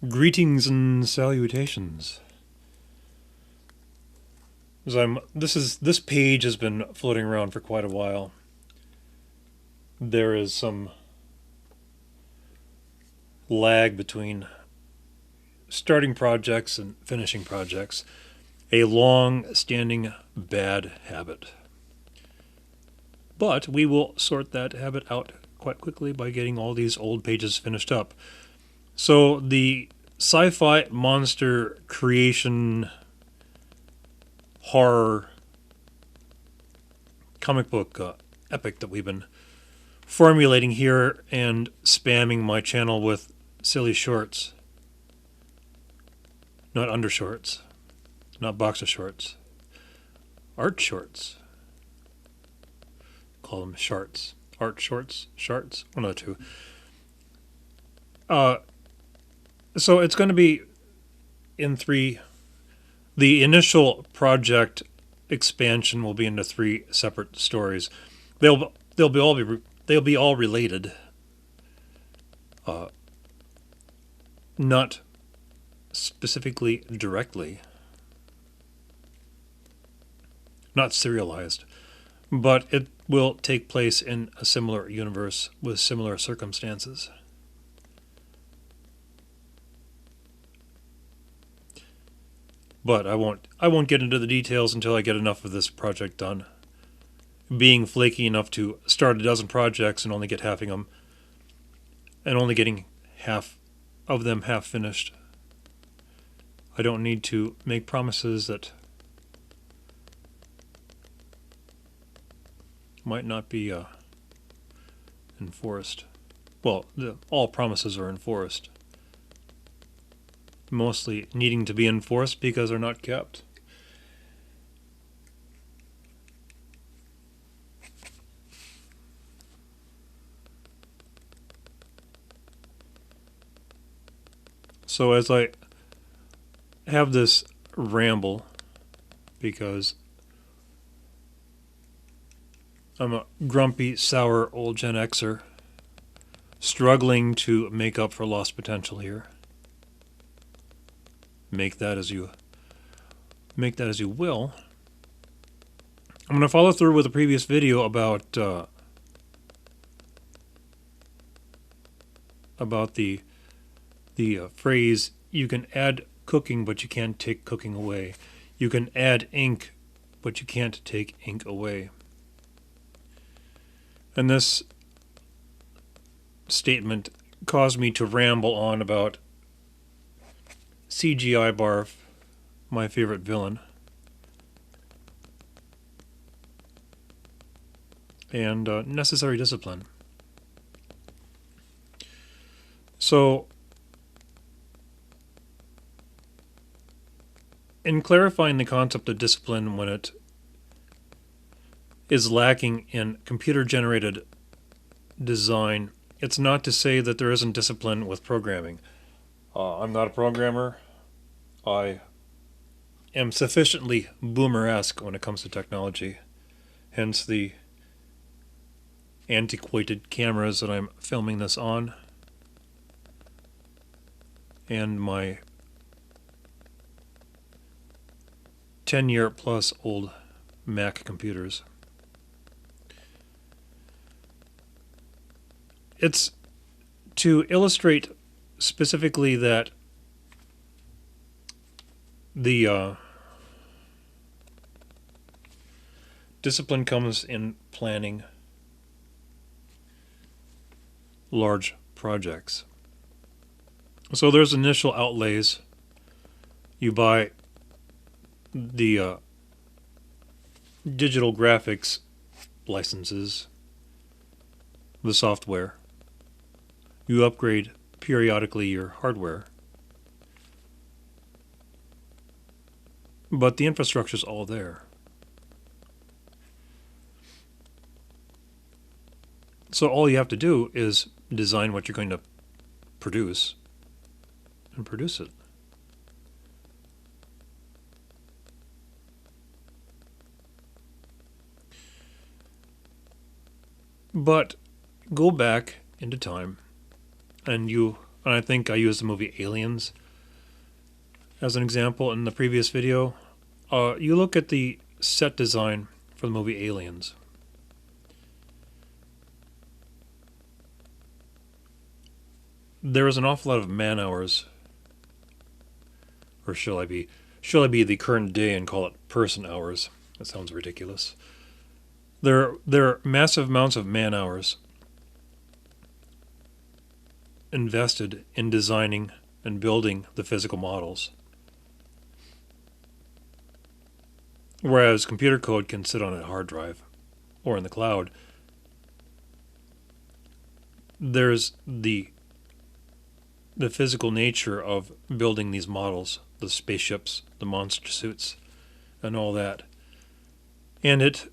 Greetings and salutations. This page has been floating around for quite a while. There is some lag between starting projects and finishing projects. A long-standing bad habit. But we will sort that habit out quite quickly by getting all these old pages finished up. So the sci-fi monster creation horror comic book epic that we've been formulating here and spamming my channel with silly shorts. Not undershorts. Not boxer shorts. Art shorts. Call them sharts. Art shorts? Sharts? One of the two. So it's going to be in three. The initial project expansion will be into three separate stories. They'll be all related. Not specifically directly. Not serialized. But it will take place in a similar universe with similar circumstances. But I won't get into the details until I get enough of this project done. Being flaky enough to start a dozen projects and only get half of them, and only getting half of them half finished. I don't need to make promises that might not be enforced. Well, all promises are enforced. Mostly needing to be enforced because they're not kept. So as I have this ramble, because I'm a grumpy, sour old Gen Xer, struggling to make up for lost potential here. Make that as you will. I'm going to follow through with a previous video about the phrase, you can add cooking but you can't take cooking away. You can add ink but you can't take ink away. And this statement caused me to ramble on about CGI Barf, my favorite villain, and necessary discipline. So, in clarifying the concept of discipline when it is lacking in computer-generated design, it's not to say that there isn't discipline with programming. I'm not a programmer. I am sufficiently boomer-esque when it comes to technology, hence the antiquated cameras that I'm filming this on, and my 10-year-plus old Mac computers. It's to illustrate specifically that the discipline comes in planning large projects. So there's initial outlays. You buy the digital graphics licenses, the software. You upgrade periodically your hardware. But the infrastructure's all there. So all you have to do is design what you're going to produce and produce it. But go back into time and you and I think I used the movie Aliens as an example in the previous video. You look at the set design for the movie Aliens. There is an awful lot of man hours, or shall I be the current day and call it person hours? That sounds ridiculous. There are massive amounts of man hours invested in designing and building the physical models. Whereas computer code can sit on a hard drive or in the cloud, there's the physical nature of building these models, the spaceships, the monster suits, and all that. And it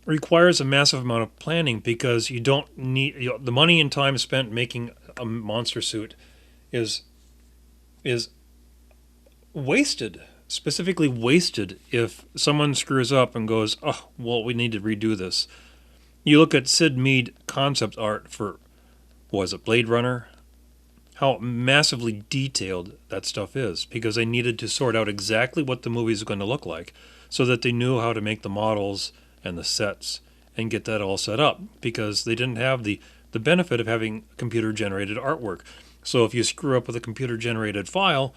requires a massive amount of planning because you don't need the money and time spent making a monster suit is wasted, specifically wasted if someone screws up and goes, oh, well, we need to redo this. You look at Sid Mead concept art for, was it Blade Runner? How massively detailed that stuff is, because they needed to sort out exactly what the movie is going to look like so that they knew how to make the models and the sets and get that all set up, because they didn't have the benefit of having computer-generated artwork. So if you screw up with a computer-generated file,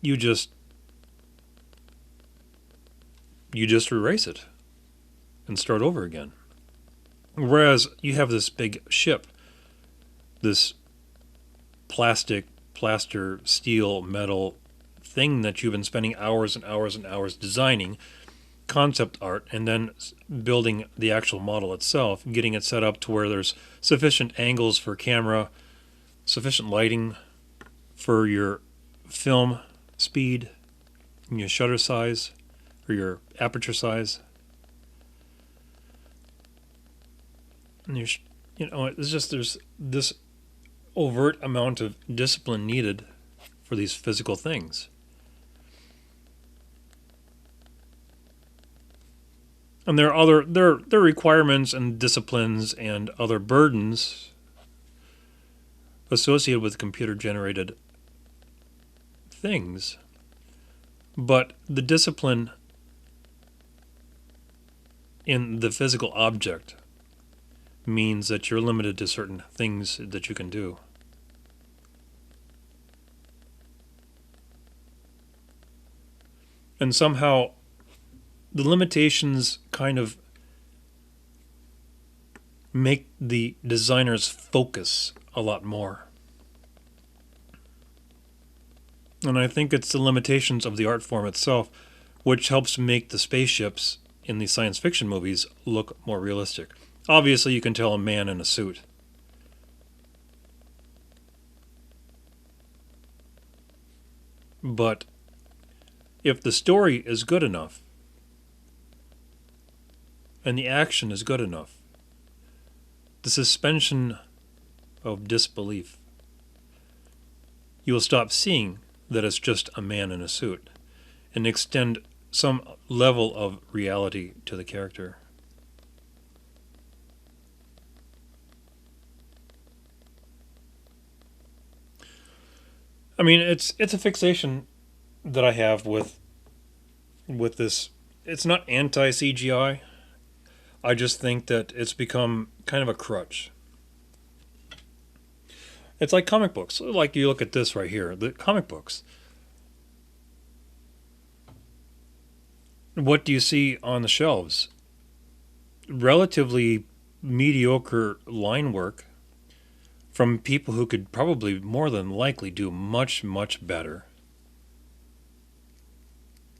you just erase it and start over again. Whereas you have this big ship, this plaster, steel, metal thing that you've been spending hours and hours and hours designing, concept art, and then building the actual model itself, getting it set up to where there's sufficient angles for camera, sufficient lighting for your film speed, and your shutter size, or your aperture size. And there's this overt amount of discipline needed for these physical things. And there are requirements and disciplines and other burdens associated with computer-generated things. But the discipline in the physical object means that you're limited to certain things that you can do. And somehow the limitations kind of make the designers focus a lot more. And I think it's the limitations of the art form itself which helps make the spaceships in these science fiction movies look more realistic. Obviously, you can tell a man in a suit. But if the story is good enough, and the action is good enough, the suspension of disbelief, you will stop seeing that it's just a man in a suit and extend some level of reality to the character. I mean, it's a fixation that I have with this. It's not anti-CGI. I just think that it's become kind of a crutch. It's like comic books. Like you look at this right here, the comic books. What do you see on the shelves? Relatively mediocre line work from people who could probably more than likely do much, much better.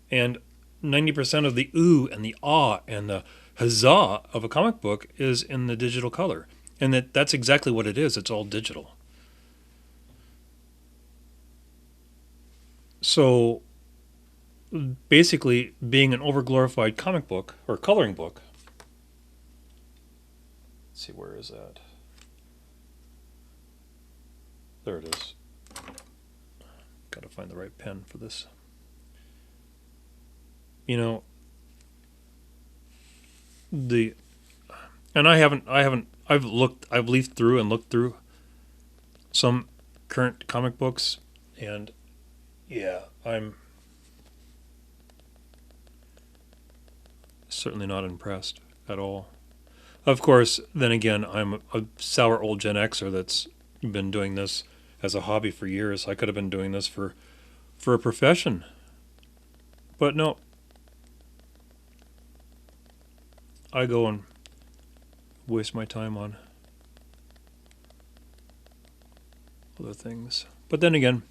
And 90% of the ooh and the ah and the huzzah of a comic book is in the digital color. And that's exactly what it is. It's all digital. So basically, being an overglorified comic book or coloring book. Let's see, where is that? There it is. Gotta find the right pen for this. You know, the And I've leafed through and looked through some current comic books, and yeah, I'm certainly not impressed at all. Of course, then again, I'm a sour old Gen Xer that's been doing this as a hobby for years. I could have been doing this for a profession. But no, I go and waste my time on other things. But then again,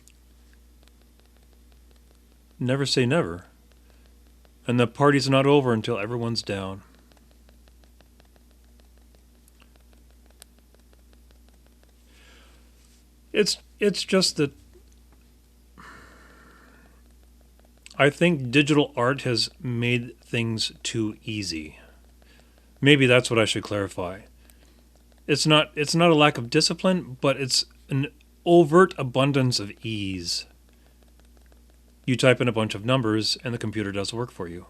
never say never. And the party's not over until everyone's down. It's just that I think digital art has made things too easy. Maybe that's what I should clarify. It's not a lack of discipline, but it's an overt abundance of ease. You type in a bunch of numbers and the computer does the work for you.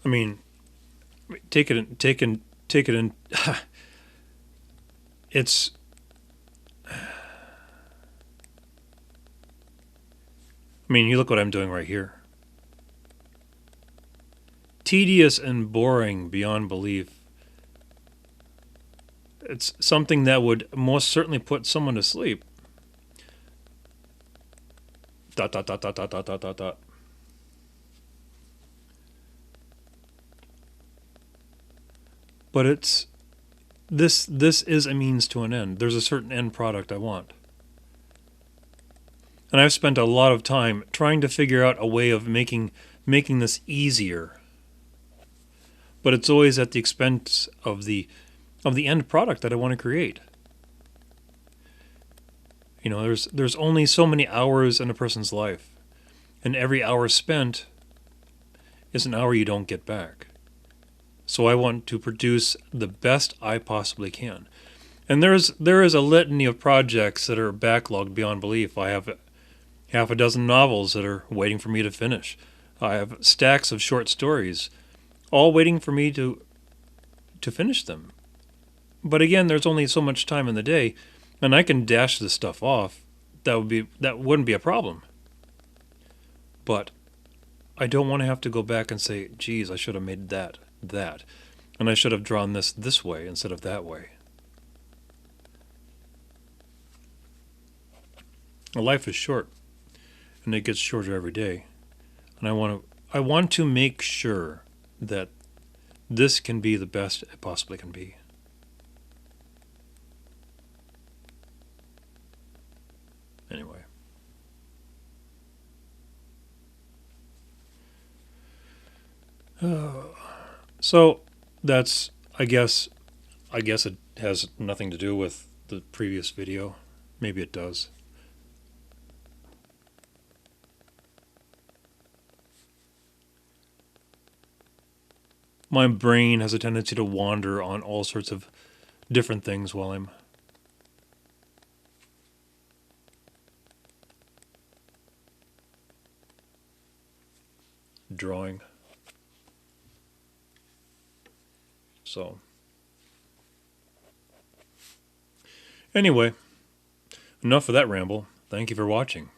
I mean, take it in. It's. I mean, you look what I'm doing right here. Tedious and boring beyond belief. It's something that would most certainly put someone to sleep. Dot dot dot dot dot dot dot dot dot. But it's this is a means to an end. There's a certain end product I want. And I've spent a lot of time trying to figure out a way of making this easier. But it's always at the expense of the end product that I want to create. You know, there's only so many hours in a person's life, and every hour spent is an hour you don't get back. So I want to produce the best I possibly can. And there is a litany of projects that are backlogged beyond belief. I have half a dozen novels that are waiting for me to finish. I have stacks of short stories, all waiting for me to finish them. But again, there's only so much time in the day, and I can dash this stuff off. That wouldn't be a problem. But I don't want to have to go back and say, geez, I should have made that, and I should have drawn this way instead of that way. Life is short, and it gets shorter every day. And I want to make sure that this can be the best it possibly can be. Anyway. So that's I guess it has nothing to do with the previous video. Maybe it does. My brain has a tendency to wander on all sorts of different things while I'm drawing. So, anyway, enough of that ramble. Thank you for watching.